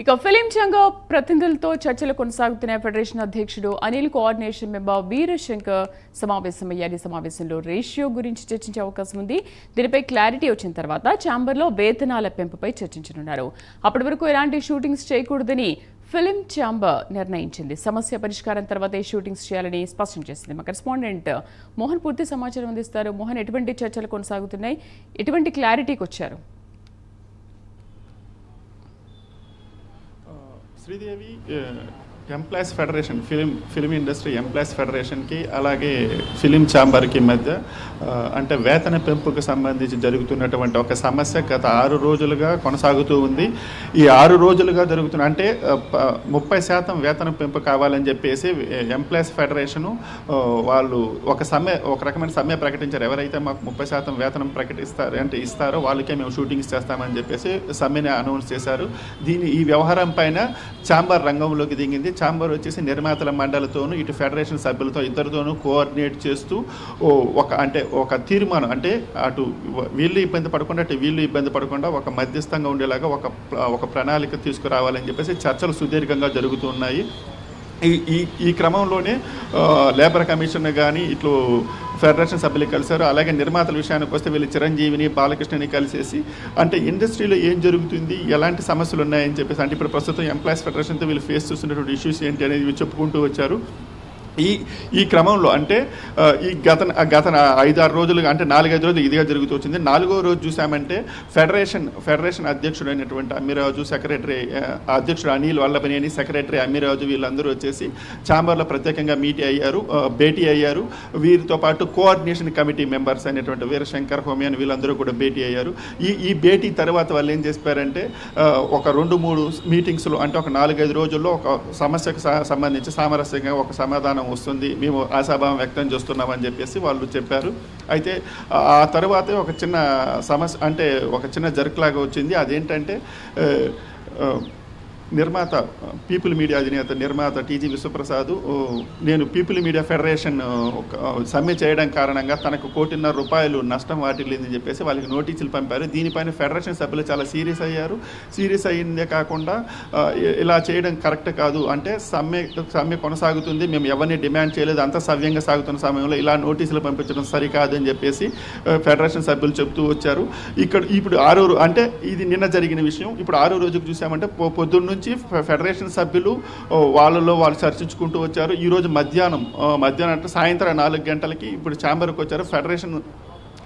ఇక ఫిలిం రంగ ప్రతినిధులతో చర్చలు కొనసాగుతున్న ఫెడరేషన్ అధ్యక్షుడు అనిల్ కోఆర్డినేషన్ మెంబర్ వీరశంకర్ సమావేశమయ్యారు. ఈ సమావేశంలో రేషియో గురించి చర్చించే అవకాశం ఉంది. దీనిపై క్లారిటీ వచ్చిన తర్వాత ఛాంబర్లో వేతనాల పెంపుపై చర్చించనున్నారు. అప్పటి వరకు ఎలాంటి షూటింగ్స్ చేయకూడదని ఫిలిం ఛాంబర్ నిర్ణయించింది. సమస్య పరిష్కారం తర్వాతే షూటింగ్స్ చేయాలని స్పష్టం చేసింది. మా కరెస్పాండెంట్ మోహన్ పూర్తి సమాచారం అందిస్తారు. మోహన్, ఎటువంటి చర్చలు కొనసాగుతున్నాయి, ఎటువంటి క్లారిటీకి వచ్చారు? Sridevi employees federation film industry employees ఫెడరేషన్కి అలాగే ఫిలిం ఛాంబర్కి మధ్య అంటే వేతన పెంపుకు సంబంధించి జరుగుతున్నటువంటి ఒక సమస్య గత 6 రోజులుగా కొనసాగుతూ ఉంది. ఈ 6 రోజులుగా జరుగుతున్న అంటే 30% వేతన పెంపు కావాలని చెప్పేసి ఎంప్లాయీస్ ఫెడరేషను వాళ్ళు ఒక రకమైన సమ్మె ప్రకటించారు. ఎవరైతే మాకు 30% వేతనం ఇస్తారో వాళ్ళకే మేము షూటింగ్స్ చేస్తామని చెప్పేసి సమ్మెని అనౌన్స్ చేశారు. ఈ వ్యవహారం పైన ఛాంబర్ రంగంలోకి దిగింది. ఛాంబర్ వచ్చేసి నిర్మాతల మండలితోనూ ఇటు ఫెడరేషన్ సభ్యులతో ఇద్దరితోనూ కోఆర్డినేట్ చేస్తూ ఒక తీర్మానం అంటే అటు వీళ్ళు ఇబ్బంది పడకుండా అటు వీళ్ళు ఇబ్బంది పడకుండా ఒక మధ్యస్థంగా ఉండేలాగా ఒక ప్రణాళిక తీసుకురావాలని చెప్పేసి చర్చలు సుదీర్ఘంగా జరుగుతున్నాయి. ఈ క్రమంలోనే లేబర్ కమిషన్ కానీ ఇట్లు ఫెడరేషన్ సభ్యులు కలిశారు. అలాగే నిర్మాతల విషయానికి వస్తే వీళ్ళు చిరంజీవిని బాలకృష్ణని కలిసేసి అంటే ఇండస్ట్రీలో ఏం జరుగుతుంది, ఎలాంటి సమస్యలు ఉన్నాయని చెప్పేసి అంటే ఇప్పుడు ప్రస్తుతం ఎంప్లాయీస్ ఫెడరేషన్తో వీళ్ళు ఫేస్ చేస్తున్నటువంటి ఇష్యూస్ ఏంటి అనేది చెప్పుకుంటూ వచ్చారు. ఈ క్రమంలో అంటే ఈ గత 5-6 రోజులుగా అంటే 4-5 రోజులు ఇదిగా జరుగుతూ వచ్చింది. 4వ రోజు చూసామంటే ఫెడరేషన్ అధ్యక్షుడు అయినటువంటి అమ్మిరాజు, సెక్రటరీ అధ్యక్షుడు అనిల్ వల్లభనేని, సెక్రటరీ అమ్మిరాజు వీళ్ళందరూ వచ్చేసి ఛాంబర్లో ప్రత్యేకంగా భేటీ అయ్యారు. వీరితో పాటు కోఆర్డినేషన్ కమిటీ మెంబర్స్ అయినటువంటి వీరశంకర్ హోమియన్ వీళ్ళందరూ కూడా భేటీ అయ్యారు. ఈ భేటీ తర్వాత వాళ్ళు ఏం చేశారంటే ఒక 2-3 మీటింగ్స్లో అంటే ఒక 4-5 రోజుల్లో ఒక సమస్యకు సంబంధించి సామరస్యంగా ఒక సమాధానం వస్తుంది, మేము ఆశాభావం వ్యక్తం చేస్తున్నామని చెప్పేసి వాళ్ళు చెప్పారు. అయితే ఆ తర్వాతే ఒక చిన్న సమస్య అంటే ఒక చిన్న జర్క్లాగా వచ్చింది. అదేంటంటే నిర్మాత పీపుల్ మీడియా అధినేత నిర్మాత టీజీ విశ్వప్రసాద్ నేను పీపుల్ మీడియా ఫెడరేషన్ సమ్మె చేయడం కారణంగా తనకు ₹1.5 కోటి నష్టం వాటిల్లిందని చెప్పేసి వాళ్ళకి నోటీసులు పంపారు. దీనిపైన ఫెడరేషన్ సభ్యులు చాలా సీరియస్ అయ్యారు. సీరియస్ అయ్యిందే కాకుండా ఇలా చేయడం కరెక్ట్ కాదు, అంటే సమ్మె కొనసాగుతుంది, మేము ఎవరిని డిమాండ్ చేయలేదు, అంత సవ్యంగా సాగుతున్న సమయంలో ఇలా నోటీసులు పంపించడం సరికాదని చెప్పేసి ఫెడరేషన్ సభ్యులు చెబుతూ వచ్చారు. ఇప్పుడు 6 అంటే ఇది నిన్న జరిగిన విషయం. ఇప్పుడు 6వ రోజుకు చూసామంటే పొద్దున్న నుంచి ఫెడరేషన్ సభ్యులు వాళ్ళు చర్చించుకుంటూ వచ్చారు. ఈరోజు మధ్యాహ్నం అంటే సాయంత్రం 4 గంటలకి ఇప్పుడు ఛాంబర్కి వచ్చారు.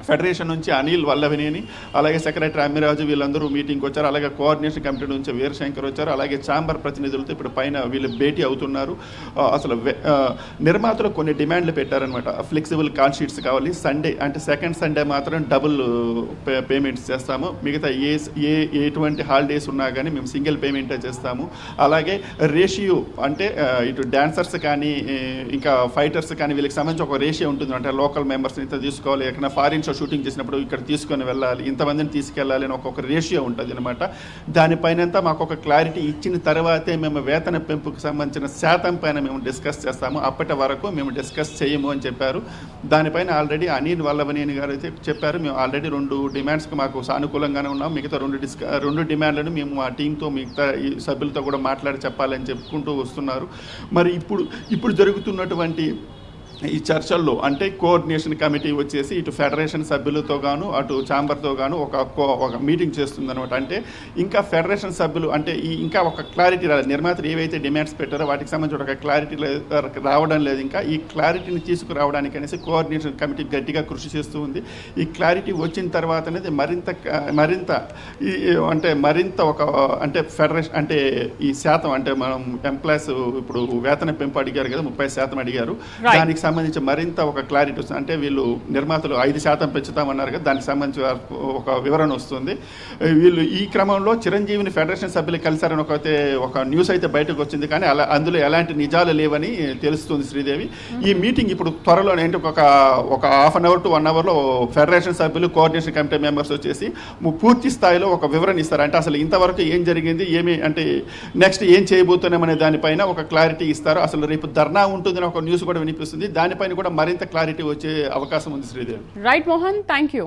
ఫెడరేషన్ నుంచి అనిల్ వల్లభనేని అలాగే సెక్రటరీ అమ్మిరాజు వీళ్ళందరూ మీటింగ్కి వచ్చారు. అలాగే కోఆర్డినేషన్ కమిటీ నుంచి వీరశంకర్ వచ్చారు. అలాగే ఛాంబర్ ప్రతినిధులతో ఇప్పుడు పైన వీళ్ళు భేటీ అవుతున్నారు. అసలు నిర్మాతలు కొన్ని డిమాండ్లు పెట్టారనమాట. ఫ్లెక్సిబుల్ కాల్ షీట్స్ కావాలి, సండే అంటే సెకండ్ సండే మాత్రం డబుల్ పేమెంట్స్ చేస్తాము, మిగతా ఎటువంటి హాలిడేస్ ఉన్నా కానీ మేము సింగిల్ పేమెంటే చేస్తాము. అలాగే రేషియో అంటే ఇటు డాన్సర్స్ కానీ ఇంకా ఫైటర్స్ కానీ వీళ్ళకి సంబంధించి ఒక రేషియో ఉంటుంది. అంటే లోకల్ మెంబర్స్ని ఇంత తీసుకోవాలి, ఎక్కడ ఫారిన్ షూటింగ్ చేసినప్పుడు ఇక్కడ తీసుకొని వెళ్ళాలి, ఇంతమందిని తీసుకెళ్ళాలి అని ఒక్కొక్క రేషియో ఉంటుంది అనమాట. దానిపైనంతా మాకు ఒక క్లారిటీ ఇచ్చిన తర్వాతే మేము వేతన పెంపుకు సంబంధించిన శాతం పైన మేము డిస్కస్ చేస్తాము, అప్పటి వరకు మేము డిస్కస్ చేయము అని చెప్పారు. దానిపైన ఆల్రెడీ అనిల్ వల్లభనేని గారు అయితే చెప్పారు, మేము ఆల్రెడీ 2 డిమాండ్స్కి మాకు సానుకూలంగానే ఉన్నాం, మిగతా 2 డిమాండ్లను మేము మా టీంతో మిగతా ఈ సభ్యులతో కూడా మాట్లాడి చెప్పాలని చెప్పుకుంటూ వస్తున్నారు. మరి ఇప్పుడు జరుగుతున్నటువంటి ఈ చర్చల్లో అంటే కోఆర్డినేషన్ కమిటీ వచ్చేసి ఇటు ఫెడరేషన్ సభ్యులతో గాను అటు ఛాంబర్తో గాను ఒక మీటింగ్ చేస్తుందన్నమాట. అంటే ఇంకా ఫెడరేషన్ సభ్యులు అంటే ఇంకా ఒక క్లారిటీ రాలేదు. నిర్మాతలు ఏవైతే డిమాండ్స్ పెట్టారో వాటికి సంబంధించి ఒక క్లారిటీ రావడం లేదు. ఇంకా ఈ క్లారిటీని తీసుకురావడానికి అనేసి కోఆర్డినేషన్ కమిటీ గట్టిగా కృషి చేస్తూ ఉంది. ఈ క్లారిటీ వచ్చిన తర్వాత అనేది మరింత ఒక అంటే ఫెడరేషన్ అంటే ఈ శాతం అంటే మనం ఎంప్లాయీస్ ఇప్పుడు వేతన పెంపు అడిగారు కదా, 30% అడిగారు. దానికి సంబంధించి మరింత ఒక క్లారిటీ వస్తుంది. అంటే వీళ్ళు నిర్మాతలు 5% పెంచుతామన్నారు కదా, దానికి సంబంధించి ఒక వివరణ వస్తుంది. వీళ్ళు ఈ క్రమంలో చిరంజీవిని ఫెడరేషన్ సభ్యులు కలిశారని ఒక న్యూస్ అయితే బయటకు వచ్చింది, కానీ అందులో ఎలాంటి నిజాలు లేవని తెలుస్తుంది శ్రీదేవి. ఈ మీటింగ్ ఇప్పుడు త్వరలో ఏంటి ఒక ½ అవర్ to 1 అవర్లో ఫెడరేషన్ సభ్యులు కోఆర్డినేషన్ కమిటీ మెంబర్స్ వచ్చేసి పూర్తి స్థాయిలో ఒక వివరణ ఇస్తారు. అంటే అసలు ఇంతవరకు ఏం జరిగింది, అంటే నెక్స్ట్ ఏం చేయబోతున్నామనే దానిపైన ఒక క్లారిటీ ఇస్తారు. అసలు రేపు ధర్నా ఉంటుందని ఒక న్యూస్ కూడా వినిపిస్తుంది. దానిపైన కూడా మరింత క్లారిటీ వచ్చే అవకాశం ఉంది Sridevi. Right Mohan, thank you.